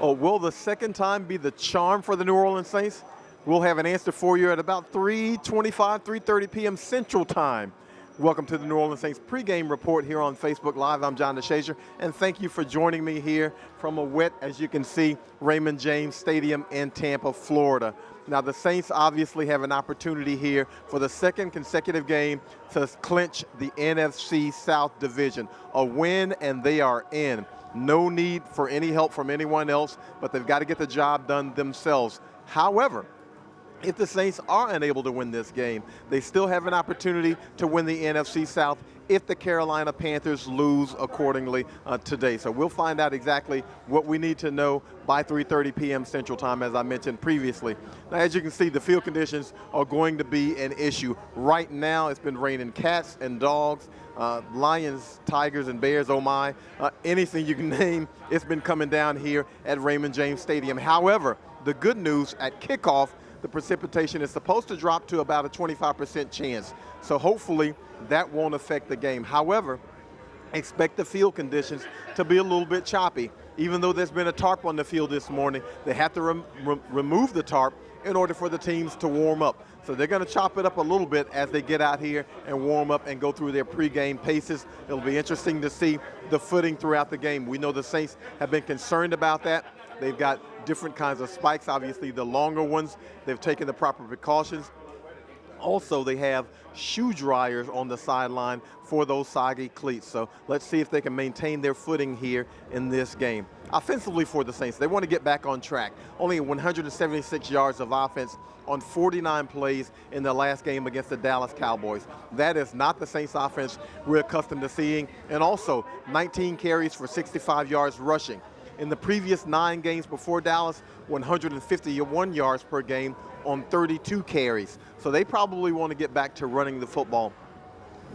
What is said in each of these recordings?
Oh, will the second time be the charm for the New Orleans Saints? We'll have an answer for you at about 3:25, 3:30 p.m. Central Time. Welcome to the New Orleans Saints pregame report here on Facebook Live. I'm John DeShazier, and thank you for joining me here from a wet, as you can see, Raymond James Stadium in Tampa, Florida. Now, the Saints obviously have an opportunity here for the second consecutive game to clinch the NFC South Division. A win, and they are in. No need for any help from anyone else, but they've got to get the job done themselves. However, if the Saints are unable to win this game, they still have an opportunity to win the NFC South if the Carolina Panthers lose accordingly today. So we'll find out exactly what we need to know by 3:30 p.m. Central Time, as I mentioned previously. Now, as you can see, the field conditions are going to be an issue. Right now, it's been raining cats and dogs, lions, tigers, and bears, oh my. Anything you can name, it's been coming down here at Raymond James Stadium. However, the good news at kickoff, the precipitation is supposed to drop to about a 25% chance. So hopefully that won't affect the game. However, expect the field conditions to be a little bit choppy. Even though there's been a tarp on the field this morning, they have to remove the tarp in order for the teams to warm up. So they're going to chop it up a little bit as they get out here and warm up and go through their pregame paces. It'll be interesting to see the footing throughout the game. We know the Saints have been concerned about that. They've got different kinds of spikes, obviously the longer ones. They've taken the proper precautions. Also, they have shoe dryers on the sideline for those soggy cleats. So let's see if they can maintain their footing here in this game. Offensively for the Saints, they want to get back on track. Only 176 yards of offense on 49 plays in the last game against the Dallas Cowboys. That is not the Saints offense we're accustomed to seeing. And also 19 carries for 65 yards rushing. In the previous 9 games before Dallas, 151 yards per game on 32 carries. So they probably want to get back to running the football.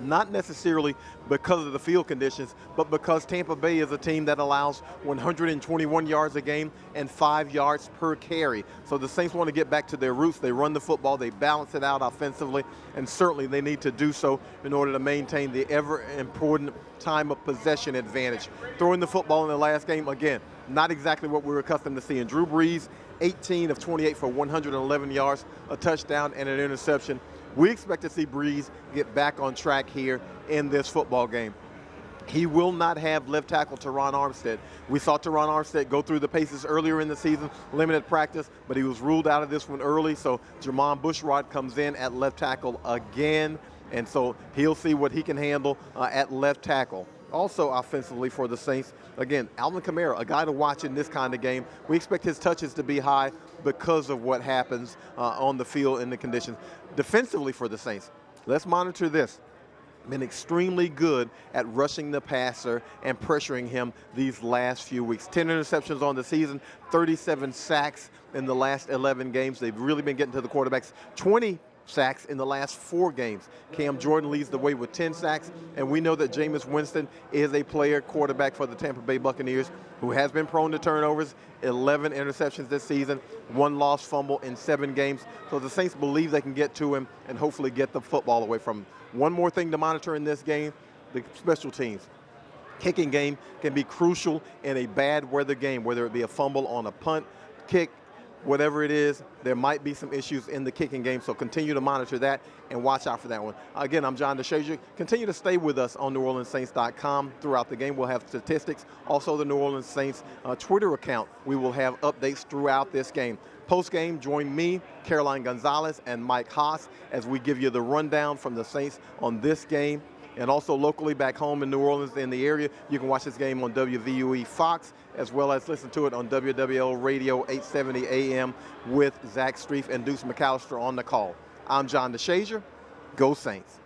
Not necessarily because of the field conditions, but because Tampa Bay is a team that allows 121 yards a game and 5 yards per carry. So the Saints want to get back to their roots. They run the football, they balance it out offensively, and certainly they need to do so in order to maintain the ever-important time of possession advantage. Throwing the football in the last game, again, not exactly what we're accustomed to seeing. Drew Brees, 18 of 28 for 111 yards, a touchdown and an interception. We expect to see Brees get back on track here in this football game. He will not have left tackle Teron Armstead. We saw Teron Armstead go through the paces earlier in the season, limited practice, but he was ruled out of this one early, so Jermon Bushrod comes in at left tackle again, and so he'll see what he can handle at left tackle. Also offensively for the Saints, again, Alvin Kamara, a guy to watch in this kind of game. We expect his touches to be high because of what happens on the field in the conditions. Defensively for the Saints, let's monitor this. Been extremely good at rushing the passer and pressuring him these last few weeks. 10 interceptions on the season, 37 sacks in the last 11 games. They've really been getting to the quarterbacks. 20 sacks in the last 4 games. Cam Jordan leads the way with 10 sacks, and we know that Jameis Winston is a player quarterback for the Tampa Bay Buccaneers who has been prone to turnovers, 11 interceptions this season, 1 lost fumble in 7 games. So the Saints believe they can get to him and hopefully get the football away from him. One more thing to monitor in this game, the special teams. Kicking game can be crucial in a bad weather game, whether it be a fumble on a punt, kick, whatever it is, there might be some issues in the kicking game, so continue to monitor that and watch out for that one. Again, I'm John DeShazier. Continue to stay with us on NewOrleansSaints.com throughout the game. We'll have statistics. Also, the New Orleans Saints Twitter account. We will have updates throughout this game. Post-game, join me, Caroline Gonzalez, and Mike Haas as we give you the rundown from the Saints on this game. And also locally back home in New Orleans in the area, you can watch this game on WVUE Fox, as well as listen to it on WWL Radio 870 AM with Zach Streif and Deuce McAllister on the call. I'm John DeShazier. Go Saints.